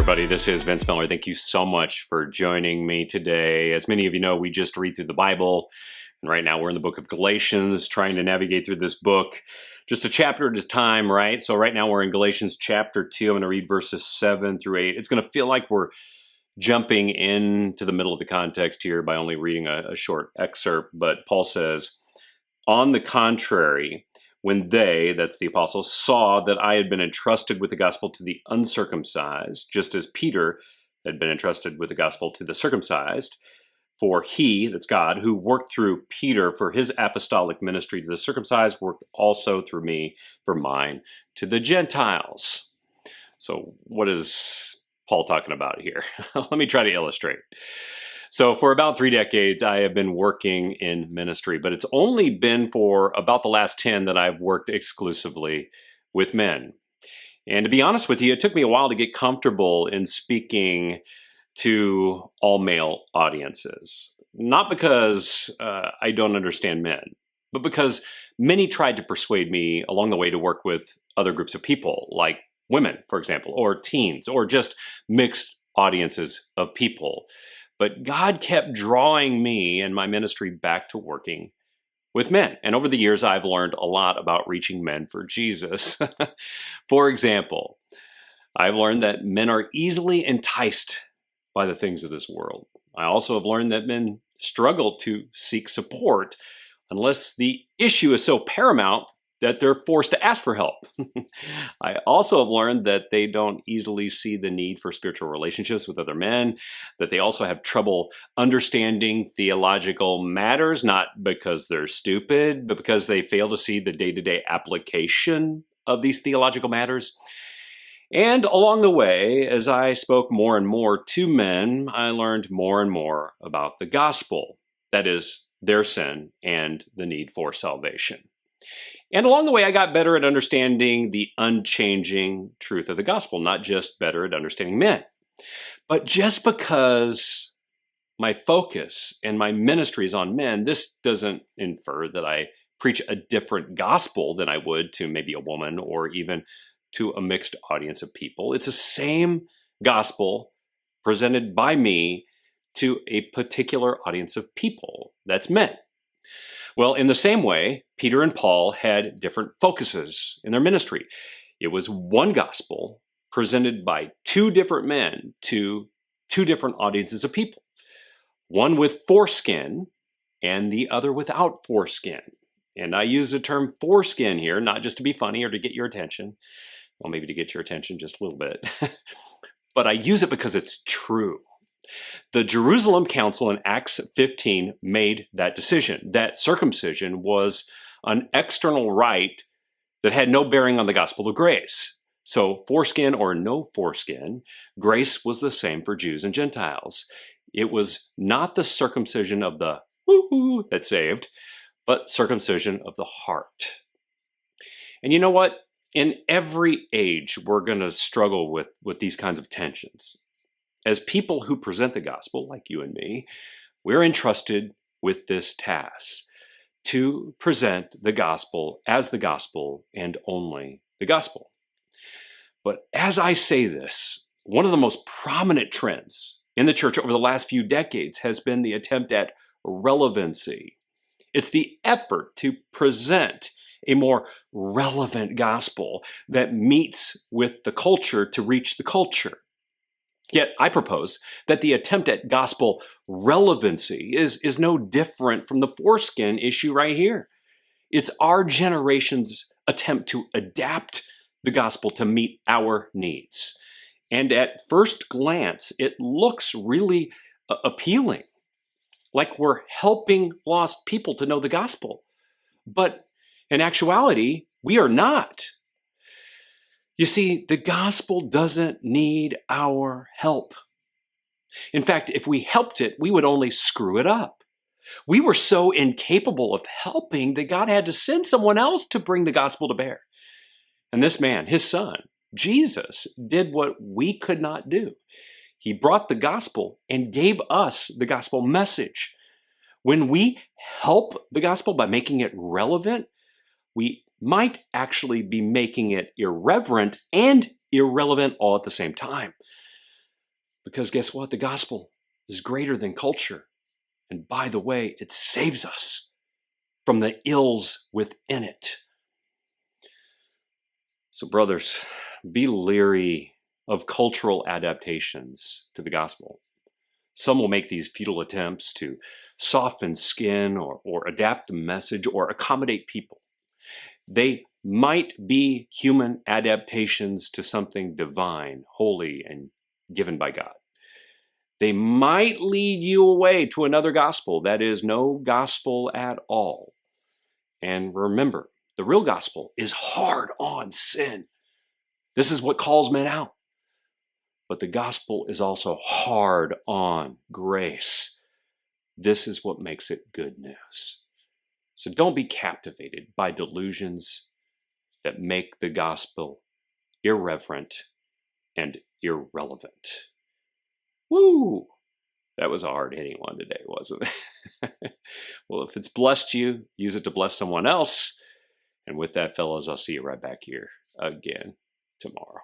everybody. This is Vince Miller. Thank you so much for joining me today. As many of you know, we just read through the Bible, and right now we're in the book of Galatians, trying to navigate through this book just a chapter at a time, right? So right now we're in Galatians chapter 2. I'm going to read verses 7 through 8. It's going to feel like we're jumping into the middle of the context here by only reading a short excerpt, but Paul says, "On the contrary, when they," that's the apostles, "saw that I had been entrusted with the gospel to the uncircumcised, just as Peter had been entrusted with the gospel to the circumcised, for he," that's God, "who worked through Peter for his apostolic ministry to the circumcised, worked also through me for mine to the Gentiles." So what is Paul talking about here? Let me try to illustrate. So for about 3 decades, I have been working in ministry, but it's only been for about the last 10 that I've worked exclusively with men. And to be honest with you, it took me a while to get comfortable in speaking to all male audiences. Not because I don't understand men, but because many tried to persuade me along the way to work with other groups of people, like women, for example, or teens, or just mixed audiences of people. But God kept drawing me and my ministry back to working with men. And over the years, I've learned a lot about reaching men for Jesus. For example, I've learned that men are easily enticed by the things of this world. I also have learned that men struggle to seek support unless the issue is so paramount that they're forced to ask for help. I also have learned that they don't easily see the need for spiritual relationships with other men, that they also have trouble understanding theological matters, not because they're stupid, but because they fail to see the day-to-day application of these theological matters. And along the way, as I spoke more and more to men, I learned more and more about the gospel, that is, their sin and the need for salvation. And along the way, I got better at understanding the unchanging truth of the gospel, not just better at understanding men. But just because my focus and my ministry is on men, this doesn't infer that I preach a different gospel than I would to maybe a woman or even to a mixed audience of people. It's the same gospel presented by me to a particular audience of people, that's men. Well, in the same way, Peter and Paul had different focuses in their ministry. It was one gospel presented by 2 different men to 2 different audiences of people. One with foreskin and the other without foreskin. And I use the term foreskin here, not just to be funny or to get your attention. Well, maybe to get your attention just a little bit. But I use it because it's true. The Jerusalem Council in Acts 15 made that decision, that circumcision was an external rite that had no bearing on the gospel of grace. So foreskin or no foreskin, grace was the same for Jews and Gentiles. It was not the circumcision of the woo-hoo that saved, but circumcision of the heart. And you know what? In every age, we're going to struggle with these kinds of tensions. As people who present the gospel, like you and me, we're entrusted with this task to present the gospel as the gospel and only the gospel. But as I say this, one of the most prominent trends in the church over the last few decades has been the attempt at relevancy. It's the effort to present a more relevant gospel that meets with the culture to reach the culture. Yet I propose that the attempt at gospel relevancy is no different from the foreskin issue right here. It's our generation's attempt to adapt the gospel to meet our needs. And at first glance, it looks really appealing, like we're helping lost people to know the gospel. But in actuality, we are not. You see, the gospel doesn't need our help. In fact, if we helped it, we would only screw it up. We were so incapable of helping that God had to send someone else to bring the gospel to bear. And this man, his son, Jesus, did what we could not do. He brought the gospel and gave us the gospel message. When we help the gospel by making it relevant, we might actually be making it irreverent and irrelevant all at the same time. Because guess what? The gospel is greater than culture. And by the way, it saves us from the ills within it. So brothers, be leery of cultural adaptations to the gospel. Some will make these futile attempts to soften skin or adapt the message or accommodate people. They might be human adaptations to something divine, holy, and given by God. They might lead you away to another gospel that is no gospel at all. And remember, the real gospel is hard on sin. This is what calls men out. But the gospel is also hard on grace. This is what makes it good news. So don't be captivated by delusions that make the gospel irreverent and irrelevant. Woo! That was a hard-hitting one today, wasn't it? Well, if it's blessed you, use it to bless someone else. And with that, fellas, I'll see you right back here again tomorrow.